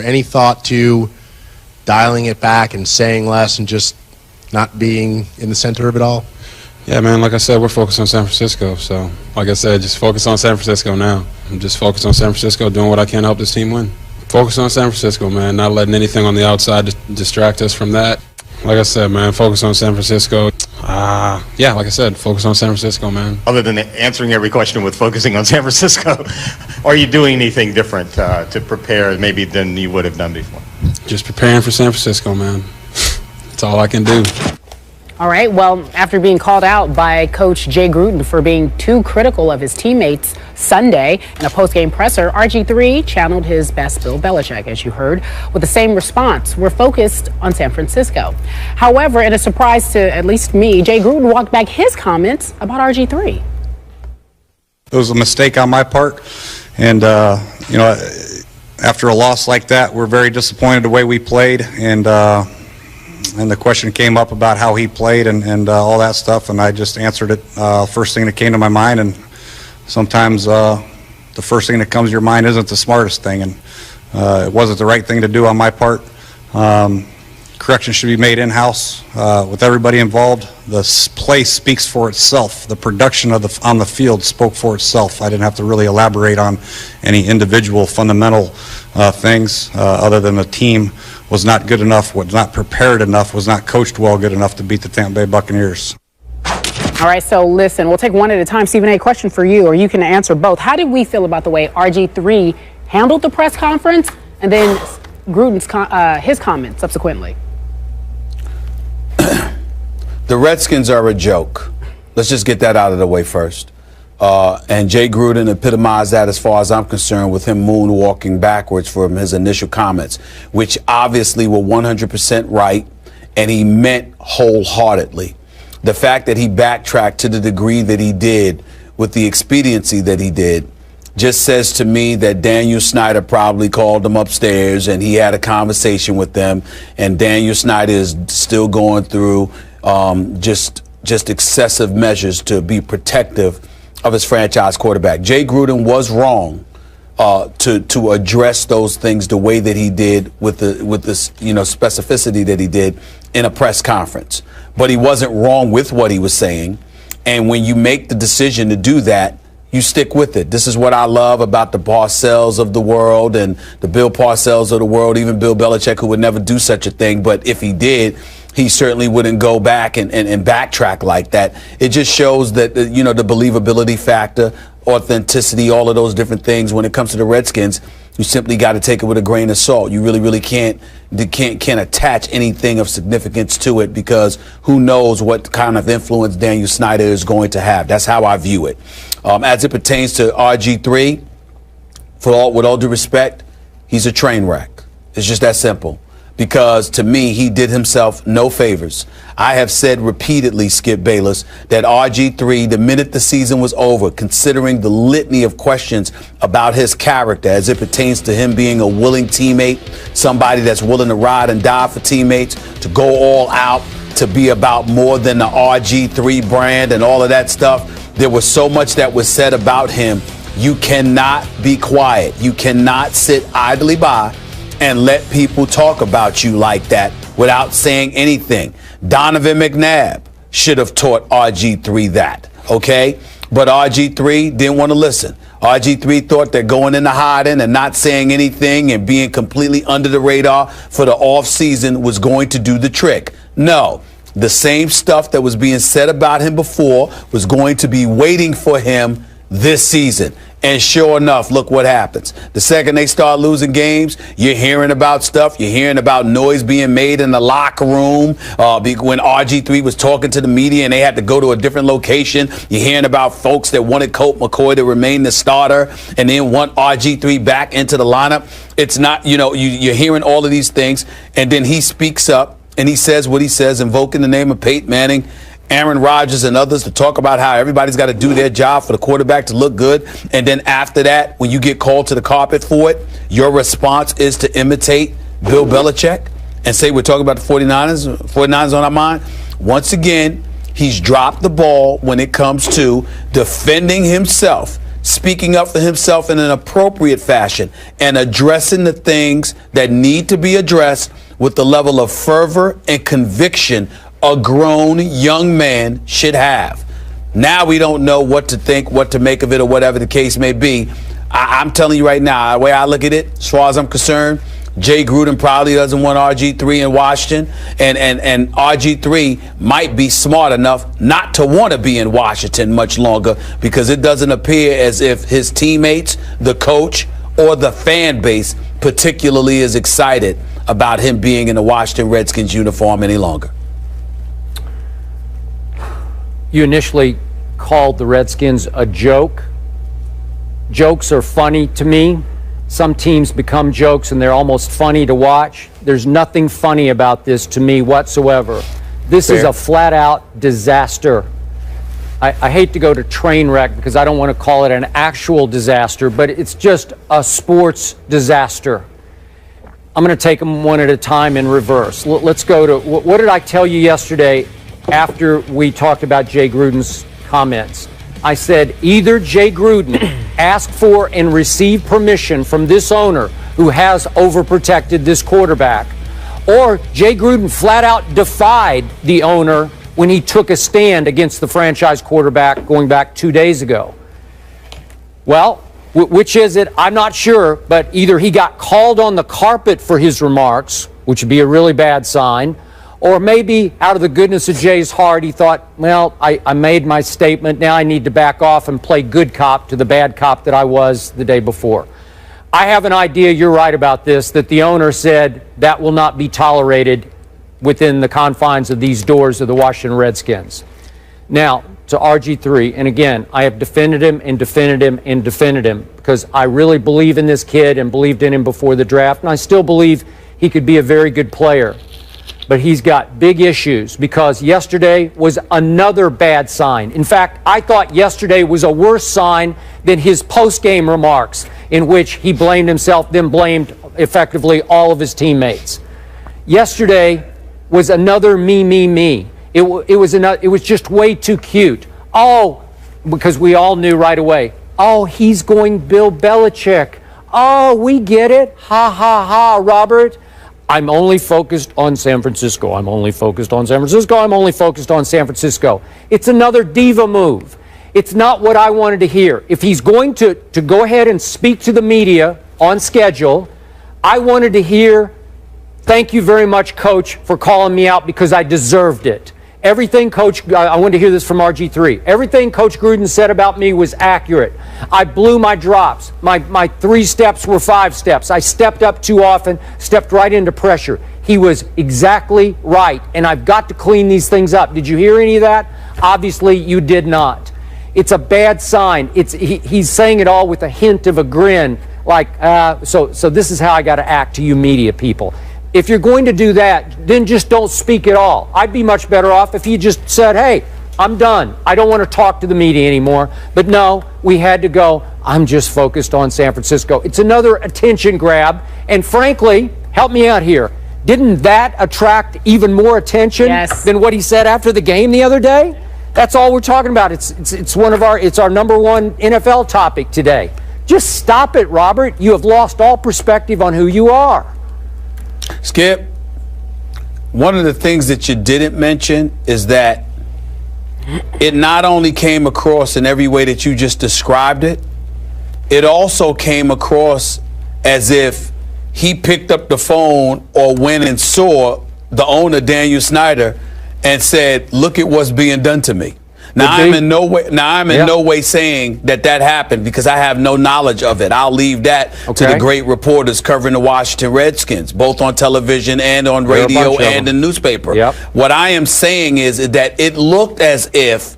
there any thought to dialing it back and saying less and just not being in the center of it all? Yeah, man, like I said, we're focused on San Francisco. So, like I said, just focus on San Francisco now. I'm just focused on San Francisco, doing what I can to help this team win. Focus on San Francisco, man, not letting anything on the outside distract us from that. Like I said, man, focus on San Francisco. Yeah, like I said, focus on San Francisco, man. Other than answering every question with focusing on San Francisco, are you doing anything different to prepare maybe than you would have done before? Just preparing for San Francisco, man. That's all I can do. All right, well, after being called out by Coach Jay Gruden for being too critical of his teammates Sunday in a post-game presser, RG3 channeled his best Bill Belichick, as you heard, with the same response. We're focused on San Francisco. However, in a surprise to at least me, Jay Gruden walked back his comments about RG3. It was a mistake on my part, and, after a loss like that, we're very disappointed the way we played, and the question came up about how he played and all that stuff, and I just answered it first thing that came to my mind. And sometimes the first thing that comes to your mind isn't the smartest thing, and it wasn't the right thing to do on my part. Correction should be made in-house with everybody involved. The play speaks for itself. The production on the field spoke for itself. I didn't have to really elaborate on any individual fundamental things other than the team was not good enough, was not prepared enough, was not coached well good enough to beat the Tampa Bay Buccaneers. All right, so listen, we'll take one at a time. Stephen A., question for you, or you can answer both. How did we feel about the way RG3 handled the press conference and then Gruden's his comments subsequently? The Redskins are a joke. Let's just get that out of the way first. And Jay Gruden epitomized that, as far as I'm concerned, with him moonwalking backwards from his initial comments, which obviously were 100% right, and he meant wholeheartedly. The fact that he backtracked to the degree that he did, with the expediency that he did, just says to me that Daniel Snyder probably called him upstairs and he had a conversation with them, and Daniel Snyder is still going through just excessive measures to be protective of his franchise quarterback. Jay Gruden was wrong to address those things the way that he did with this specificity that he did in a press conference. But he wasn't wrong with what he was saying. And when you make the decision to do that, you stick with it. This is what I love about the Parcells of the world and the Bill Parcells of the world, even Bill Belichick, who would never do such a thing. But if he did, he certainly wouldn't go back and backtrack like that. It just shows that, the believability factor, authenticity, all of those different things. When it comes to the Redskins, you simply got to take it with a grain of salt. You really can't attach anything of significance to it, because who knows what kind of influence Daniel Snyder is going to have. That's how I view it. As it pertains to RG3, with all due respect, he's a train wreck. It's just that simple. Because to me, he did himself no favors. I have said repeatedly, Skip Bayless, that RG3, the minute the season was over, considering the litany of questions about his character as it pertains to him being a willing teammate, somebody that's willing to ride and die for teammates, to go all out, to be about more than the RG3 brand and all of that stuff, there was so much that was said about him. You cannot be quiet. You cannot sit idly by and let people talk about you like that without saying anything. Donovan McNabb should have taught RG3 that, okay? But RG3 didn't want to listen. RG3 thought that going into hiding and not saying anything and being completely under the radar for the off season was going to do the trick. No, the same stuff that was being said about him before was going to be waiting for him this season. And sure enough, look what happens. The second they start losing games, you're hearing about stuff. You're hearing about noise being made in the locker room when RG3 was talking to the media and they had to go to a different location. You're hearing about folks that wanted Colt McCoy to remain the starter and then want RG3 back into the lineup. It's not, you're hearing all of these things. And then he speaks up and he says what he says, invoking the name of Peyton Manning, Aaron Rodgers, and others, to talk about how everybody's got to do their job for the quarterback to look good. And then after that, when you get called to the carpet for it, your response is to imitate Bill Belichick and say we're talking about the 49ers on our mind. Once again, he's dropped the ball when it comes to defending himself, speaking up for himself in an appropriate fashion and addressing the things that need to be addressed with the level of fervor and conviction a grown young man should have. Now we don't know what to think, what to make of it, or whatever the case may be. I'm telling you right now, the way I look at it, as far as I'm concerned, Jay Gruden probably doesn't want RG3 in Washington, and RG3 might be smart enough not to want to be in Washington much longer, because it doesn't appear as if his teammates, the coach, or the fan base particularly is excited about him being in the Washington Redskins uniform any longer. You initially called the Redskins a joke. Jokes are funny to me. Some teams become jokes and they're almost funny to watch. There's nothing funny about this to me whatsoever. This is a flat-out disaster. I hate to go to train wreck because I don't want to call it an actual disaster, but it's just a sports disaster. I'm going to take them one at a time in reverse. Let's go to, what did I tell you yesterday after we talked about Jay Gruden's comments? I said either Jay Gruden asked for and received permission from this owner who has overprotected this quarterback, or Jay Gruden flat out defied the owner when he took a stand against the franchise quarterback going back 2 days ago. Well, which is it? I'm not sure, but either he got called on the carpet for his remarks, which would be a really bad sign, or maybe out of the goodness of Jay's heart, he thought, well, I made my statement. Now I need to back off and play good cop to the bad cop that I was the day before. I have an idea, you're right about this, that the owner said that will not be tolerated within the confines of these doors of the Washington Redskins. Now, to RG3, and again, I have defended him and defended him and defended him because I really believe in this kid and believed in him before the draft, and I still believe he could be a very good player. But he's got big issues because yesterday was another bad sign. In fact, I thought yesterday was a worse sign than his post-game remarks in which he blamed himself, then blamed effectively all of his teammates. Yesterday was another me. It was just way too cute. Oh, because we all knew right away. Oh, he's going Bill Belichick. Oh, we get it. Ha, ha, ha, Robert. I'm only focused on San Francisco. I'm only focused on San Francisco. I'm only focused on San Francisco. It's another diva move. It's not what I wanted to hear. If he's going to go ahead and speak to the media on schedule, I wanted to hear, thank you very much, Coach, for calling me out because I deserved it. Everything I wanted to hear this from RG3. Everything Coach Gruden said about me was accurate. I blew my drops. My 3 steps were 5 steps. I stepped up too often, stepped right into pressure. He was exactly right, and I've got to clean these things up. Did you hear any of that? Obviously, you did not. It's a bad sign. He's saying it all with a hint of a grin, like, so this is how I got to act to you media people. If you're going to do that, then just don't speak at all. I'd be much better off if you just said, hey, I'm done. I don't want to talk to the media anymore. But no, we had to go. I'm just focused on San Francisco. It's another attention grab. And frankly, help me out here. Didn't that attract even more attention than what he said after the game the other day? That's all we're talking about. It's our number one NFL topic today. Just stop it, Robert. You have lost all perspective on who you are. Skip, one of the things that you didn't mention is that it not only came across in every way that you just described it, it also came across as if he picked up the phone or went and saw the owner, Daniel Snyder, and said, look at what's being done to me. Now, I'm in no way saying that happened because I have no knowledge of it. I'll leave that to the great reporters covering the Washington Redskins, both on television and on radio and in newspaper. What I am saying is that it looked as if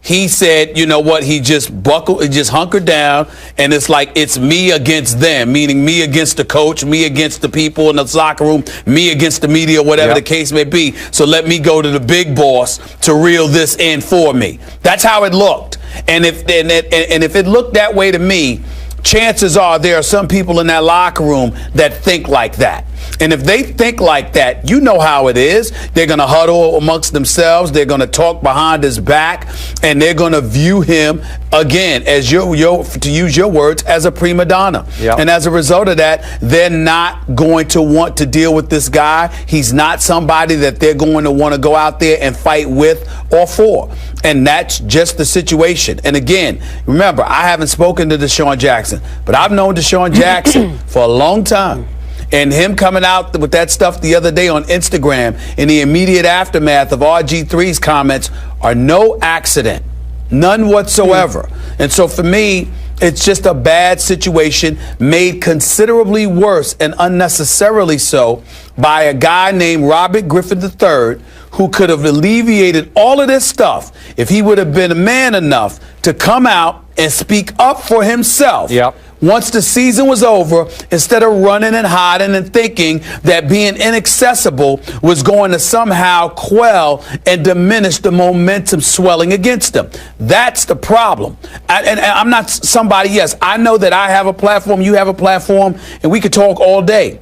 he said, you know what, he just hunkered down, and it's like it's me against them, meaning me against the coach, me against the people in the locker room, me against the media, whatever the case may be. So let me go to the big boss to reel this in for me. That's how it looked. And if it looked that way to me, chances are there are some people in that locker room that think like that. And if they think like that, you know how it is. They're going to huddle amongst themselves. They're going to talk behind his back, and they're going to view him, again, as to use your words, as a prima donna. Yep. And as a result of that, they're not going to want to deal with this guy. He's not somebody that they're going to want to go out there and fight with or for. And that's just the situation. And again, remember, I haven't spoken to Deshaun Jackson, but I've known Deshaun Jackson for a long time. And him coming out with that stuff the other day on Instagram in the immediate aftermath of RG3's comments are no accident. None whatsoever. And so for me, it's just a bad situation made considerably worse and unnecessarily so by a guy named Robert Griffin III, who could have alleviated all of this stuff if he would have been a man enough to come out and speak up for himself. Yep. Once the season was over, instead of running and hiding and thinking that being inaccessible was going to somehow quell and diminish the momentum swelling against them. That's the problem. And I'm not somebody, yes, I know that I have a platform, you have a platform, and we could talk all day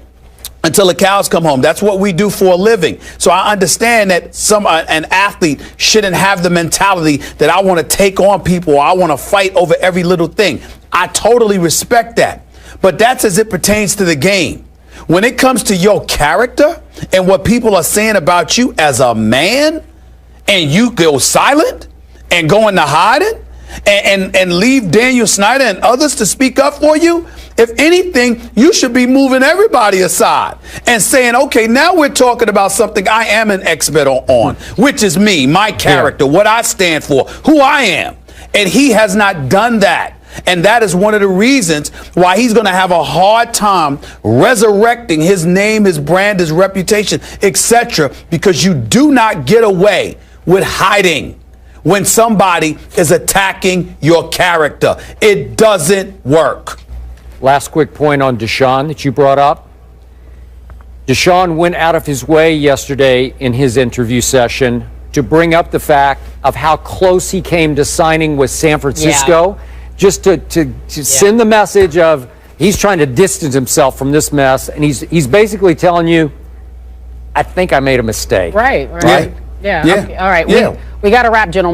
until the cows come home. That's what we do for a living. So I understand that an athlete shouldn't have the mentality that I want to take on people or I want to fight over every little thing. I totally respect that. But that's as it pertains to the game. When it comes to your character and what people are saying about you as a man, and you go silent and go into hiding and leave Daniel Snyder and others to speak up for you, if anything, you should be moving everybody aside and saying, okay, now we're talking about something I am an expert on, which is me, my character, what I stand for, who I am. And he has not done that. And that is one of the reasons why he's going to have a hard time resurrecting his name, his brand, his reputation, etc., because you do not get away with hiding when somebody is attacking your character. It doesn't work. Last quick point on Deshaun that you brought up. Deshaun went out of his way yesterday in his interview session to bring up the fact of how close he came to signing with San Francisco, just to send the message of he's trying to distance himself from this mess, and he's basically telling you, I think I made a mistake. Right. Right. Yeah. Yeah. Okay. All right. Yeah. We got to wrap, gentlemen.